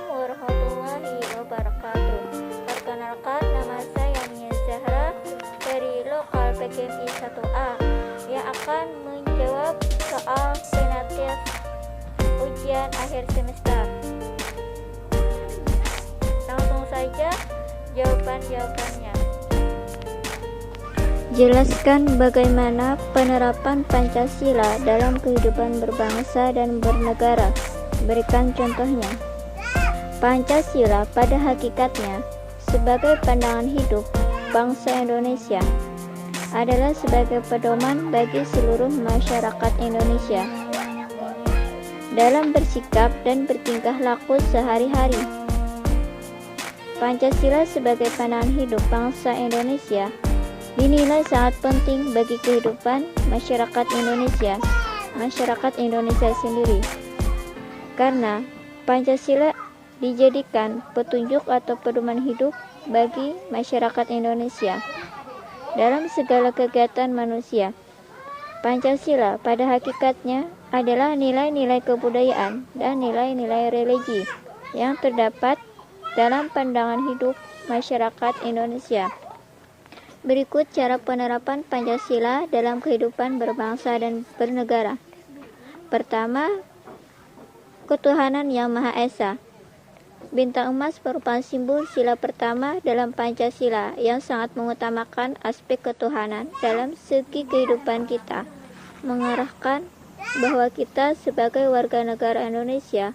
warahmatullahi wabarakatuh. Perkenalkan, nama saya Nia Zahra dari lokal PGMI 1A yang akan menjawab soal penatis ujian akhir semester. Langsung saja jawabannya. Jelaskan bagaimana penerapan Pancasila dalam kehidupan berbangsa dan bernegara. Berikan contohnya. Pancasila pada hakikatnya sebagai pandangan hidup bangsa Indonesia adalah sebagai pedoman bagi seluruh masyarakat Indonesia dalam bersikap dan bertingkah laku sehari-hari. Pancasila sebagai pandangan hidup bangsa Indonesia dinilai sangat penting bagi kehidupan masyarakat Indonesia sendiri, karena Pancasila dijadikan petunjuk atau pedoman hidup bagi masyarakat Indonesia dalam segala kegiatan manusia. Pancasila pada hakikatnya adalah nilai-nilai kebudayaan dan nilai-nilai religi yang terdapat dalam pandangan hidup masyarakat Indonesia. Berikut cara penerapan Pancasila dalam kehidupan berbangsa dan bernegara. Pertama, ketuhanan yang Maha Esa. Bintang emas merupakan simbol sila pertama dalam Pancasila yang sangat mengutamakan aspek ketuhanan dalam segi kehidupan kita, mengarahkan bahwa kita sebagai warga negara Indonesia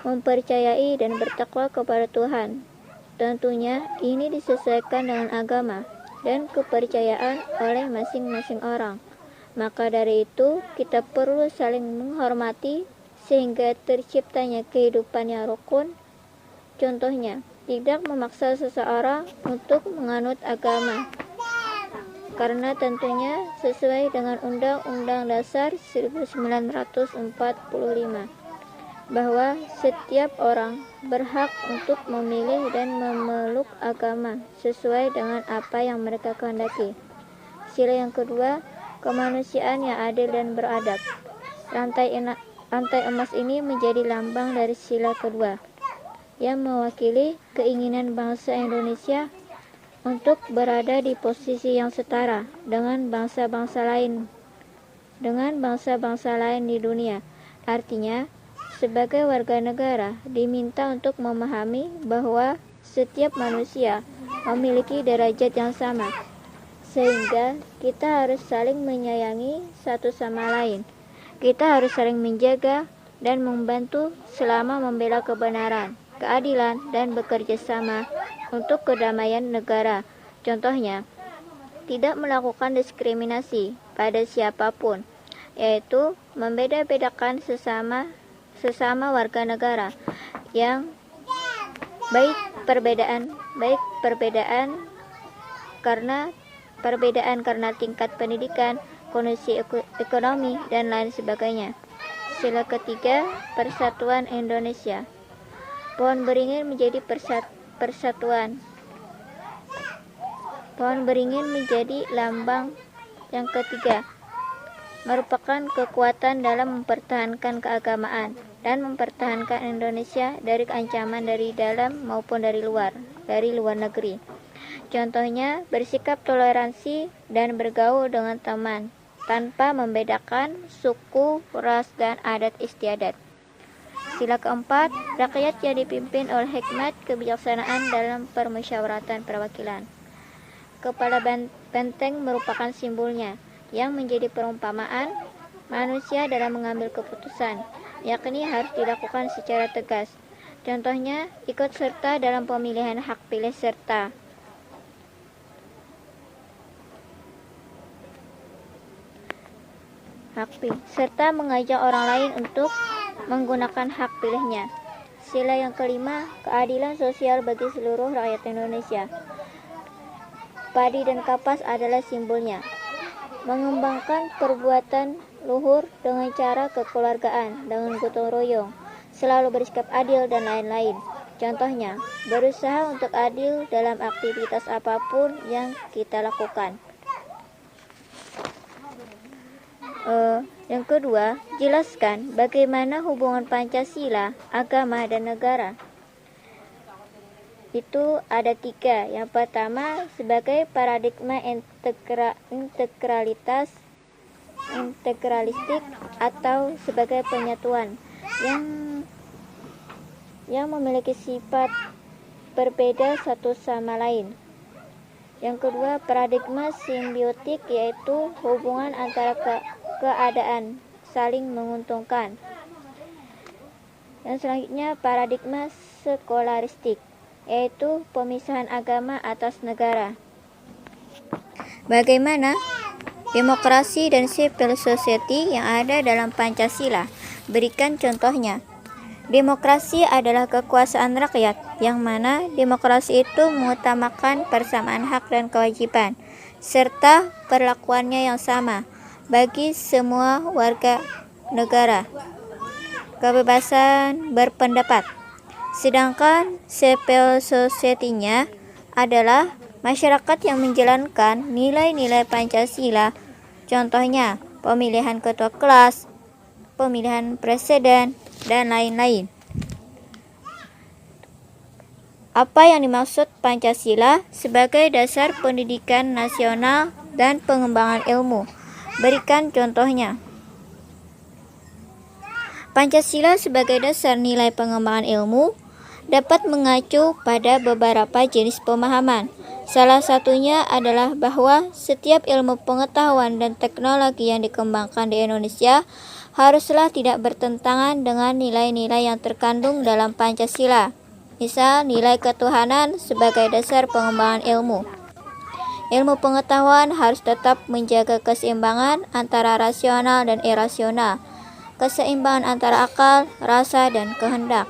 mempercayai dan bertakwa kepada Tuhan. Tentunya ini disesuaikan dengan agama dan kepercayaan oleh masing-masing orang. Maka dari itu, kita perlu saling menghormati sehingga terciptanya kehidupan yang rukun. Contohnya, tidak memaksa seseorang untuk menganut agama, karena tentunya sesuai dengan Undang-Undang Dasar 1945, bahwa setiap orang berhak untuk memilih dan memeluk agama sesuai dengan apa yang mereka kehendaki. Sila yang kedua, kemanusiaan yang adil dan beradab. Rantai emas ini menjadi lambang dari sila kedua, yang mewakili keinginan bangsa Indonesia untuk berada di posisi yang setara dengan bangsa-bangsa lain di dunia. Artinya, sebagai warga negara diminta untuk memahami bahwa setiap manusia memiliki derajat yang sama, sehingga kita harus saling menyayangi satu sama lain. Kita harus saling menjaga dan membantu selama membela kebenaran, keadilan, dan bekerja sama untuk kedamaian negara. Contohnya, tidak melakukan diskriminasi pada siapapun, yaitu membeda-bedakan sesama warga negara yang baik perbedaan karena tingkat pendidikan, kondisi ekonomi, dan lain sebagainya. Sila ketiga, persatuan Indonesia. Pohon beringin menjadi persatuan. Pohon beringin menjadi lambang yang ketiga, merupakan kekuatan dalam mempertahankan keagamaan dan mempertahankan Indonesia dari ancaman dari dalam maupun dari luar negeri. Contohnya, bersikap toleransi dan bergaul dengan teman tanpa membedakan suku, ras, dan adat istiadat. Sila keempat, rakyat yang dipimpin oleh hikmat kebijaksanaan dalam permusyawaratan perwakilan. Kepala benteng merupakan simbolnya, yang menjadi perumpamaan manusia dalam mengambil keputusan, yakni harus dilakukan secara tegas. Contohnya, ikut serta dalam pemilihan hak pilih serta mengajak orang lain untuk menggunakan hak pilihnya. Sila yang kelima, keadilan sosial bagi seluruh rakyat Indonesia. Padi dan kapas adalah simbolnya. Mengembangkan perbuatan luhur dengan cara kekeluargaan, dengan gotong royong, selalu bersikap adil, dan lain-lain. Contohnya, berusaha untuk adil dalam aktivitas apapun yang kita lakukan. Yang kedua, jelaskan bagaimana hubungan Pancasila, agama, dan negara. itu ada 3. Yang pertama sebagai paradigma integralistik atau sebagai penyatuan yang memiliki sifat berbeda satu sama lain. Yang kedua, paradigma simbiotik, yaitu hubungan antara keadaan saling menguntungkan. Yang selanjutnya, paradigma sekularistik, yaitu pemisahan agama atas negara. Bagaimana demokrasi dan civil society yang ada dalam Pancasila? Berikan contohnya. Demokrasi adalah kekuasaan rakyat, yang mana demokrasi itu mengutamakan persamaan hak dan kewajiban, serta perlakuannya yang sama bagi semua warga negara. Kebebasan berpendapat. Sedangkan civil society-nya adalah masyarakat yang menjalankan nilai-nilai Pancasila, contohnya pemilihan ketua kelas, pemilihan presiden, dan lain-lain. Apa yang dimaksud Pancasila sebagai dasar pendidikan nasional dan pengembangan ilmu? Berikan contohnya. Pancasila sebagai dasar nilai pengembangan ilmu dapat mengacu pada beberapa jenis pemahaman. Salah satunya adalah bahwa setiap ilmu pengetahuan dan teknologi yang dikembangkan di Indonesia haruslah tidak bertentangan dengan nilai-nilai yang terkandung dalam Pancasila. Misal, nilai ketuhanan sebagai dasar pengembangan ilmu. Ilmu pengetahuan harus tetap menjaga keseimbangan antara rasional dan irasional, keseimbangan antara akal, rasa, dan kehendak.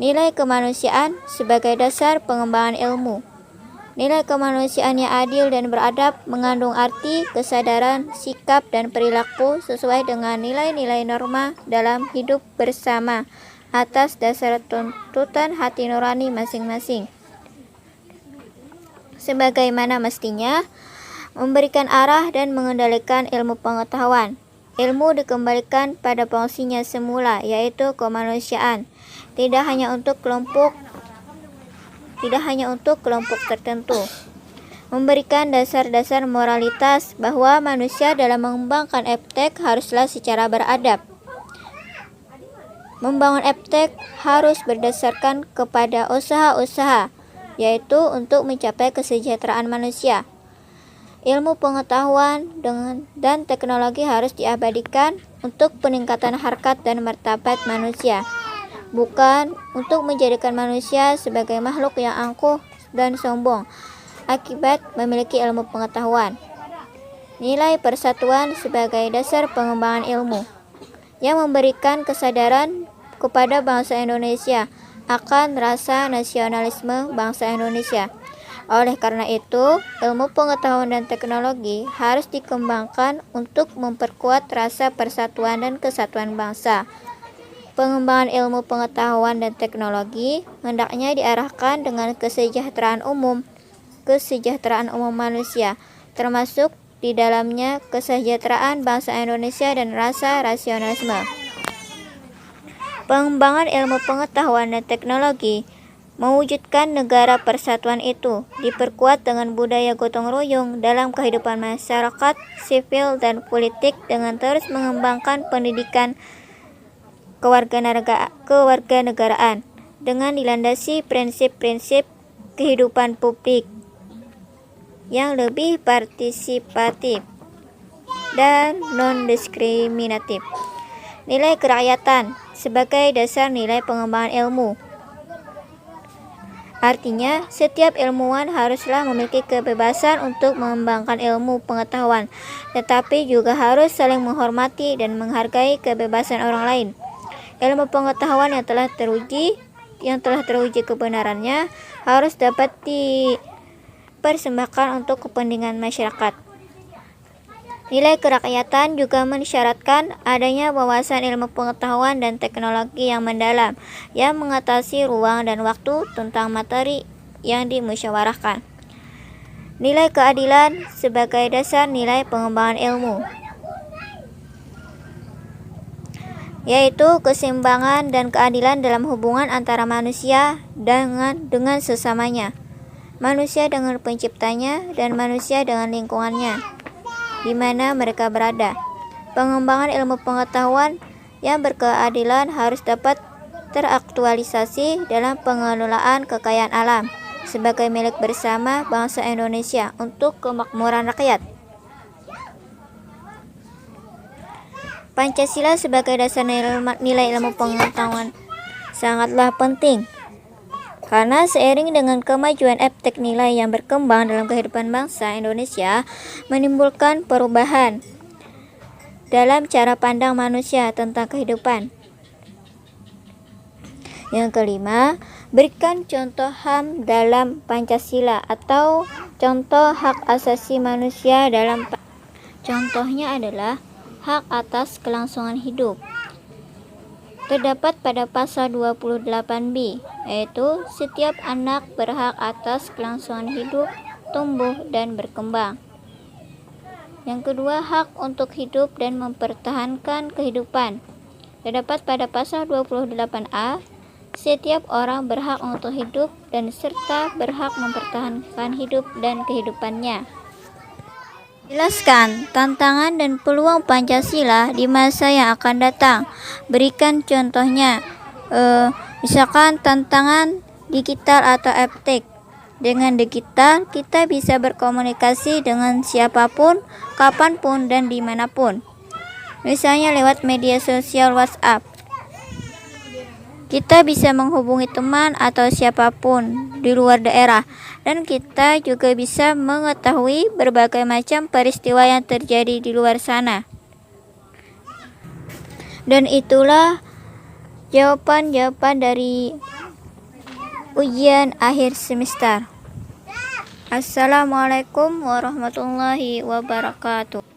Nilai kemanusiaan sebagai dasar pengembangan ilmu. Nilai kemanusiaan yang adil dan beradab mengandung arti, kesadaran, sikap, dan perilaku sesuai dengan nilai-nilai norma dalam hidup bersama atas dasar tuntutan hati nurani masing-masing. Sebagaimana mestinya, memberikan arah dan mengendalikan ilmu pengetahuan. Ilmu dikembalikan pada fungsinya semula, yaitu kemanusiaan, tidak hanya untuk kelompok tertentu. Memberikan dasar-dasar moralitas bahwa manusia dalam mengembangkan eptek haruslah secara beradab. Membangun eptek harus berdasarkan kepada usaha-usaha, yaitu untuk mencapai kesejahteraan manusia. Ilmu pengetahuan dan teknologi harus diabadikan untuk peningkatan harkat dan martabat manusia, bukan untuk menjadikan manusia sebagai makhluk yang angkuh dan sombong akibat memiliki ilmu pengetahuan. Nilai persatuan sebagai dasar pengembangan ilmu yang memberikan kesadaran kepada bangsa Indonesia akan rasa nasionalisme bangsa Indonesia. Oleh karena itu, ilmu pengetahuan dan teknologi harus dikembangkan untuk memperkuat rasa persatuan dan kesatuan bangsa. Pengembangan ilmu pengetahuan dan teknologi hendaknya diarahkan dengan kesejahteraan umum manusia, termasuk di dalamnya kesejahteraan bangsa Indonesia dan rasa rasionalisme. Pengembangan ilmu pengetahuan dan teknologi mewujudkan negara persatuan itu diperkuat dengan budaya gotong royong dalam kehidupan masyarakat, sipil, dan politik dengan terus mengembangkan pendidikan kewarganegaraan dengan dilandasi prinsip-prinsip kehidupan publik yang lebih partisipatif dan non-diskriminatif. Nilai kerakyatan sebagai dasar nilai pengembangan ilmu. Artinya, setiap ilmuwan haruslah memiliki kebebasan untuk mengembangkan ilmu pengetahuan, tetapi juga harus saling menghormati dan menghargai kebebasan orang lain. Ilmu pengetahuan yang telah teruji kebenarannya harus dapat dipersembahkan untuk kepentingan masyarakat. Nilai kerakyatan juga mensyaratkan adanya wawasan ilmu pengetahuan dan teknologi yang mendalam, yang mengatasi ruang dan waktu tentang materi yang dimusyawarahkan. Nilai keadilan sebagai dasar nilai pengembangan ilmu. yaitu keseimbangan dan keadilan dalam hubungan antara manusia dengan sesamanya, manusia dengan penciptanya, dan manusia dengan lingkungannya di mana mereka berada. Pengembangan ilmu pengetahuan yang berkeadilan harus dapat teraktualisasi dalam pengelolaan kekayaan alam sebagai milik bersama bangsa Indonesia untuk kemakmuran rakyat. Pancasila sebagai dasar nilai ilmu pengetahuan sangatlah penting, karena seiring dengan kemajuan eptek nilai yang berkembang dalam kehidupan bangsa Indonesia menimbulkan perubahan dalam cara pandang manusia tentang kehidupan. Yang kelima, berikan contoh HAM dalam Pancasila atau contoh hak asasi manusia dalam contohnya adalah hak atas kelangsungan hidup. Terdapat pada pasal 28B, yaitu setiap anak berhak atas kelangsungan hidup, tumbuh, dan berkembang. Yang kedua, hak untuk hidup dan mempertahankan kehidupan. Terdapat pada pasal 28A, setiap orang berhak untuk hidup dan serta berhak mempertahankan hidup dan kehidupannya. Jelaskan tantangan dan peluang Pancasila di masa yang akan datang. Berikan contohnya, misalkan tantangan digital atau eptek. Dengan digital, kita bisa berkomunikasi dengan siapapun, kapanpun, dan dimanapun. Misalnya lewat media sosial WhatsApp. Kita bisa menghubungi teman atau siapapun di luar daerah, dan kita juga bisa mengetahui berbagai macam peristiwa yang terjadi di luar sana. Dan itulah jawaban-jawaban dari ujian akhir semester. Assalamualaikum warahmatullahi wabarakatuh.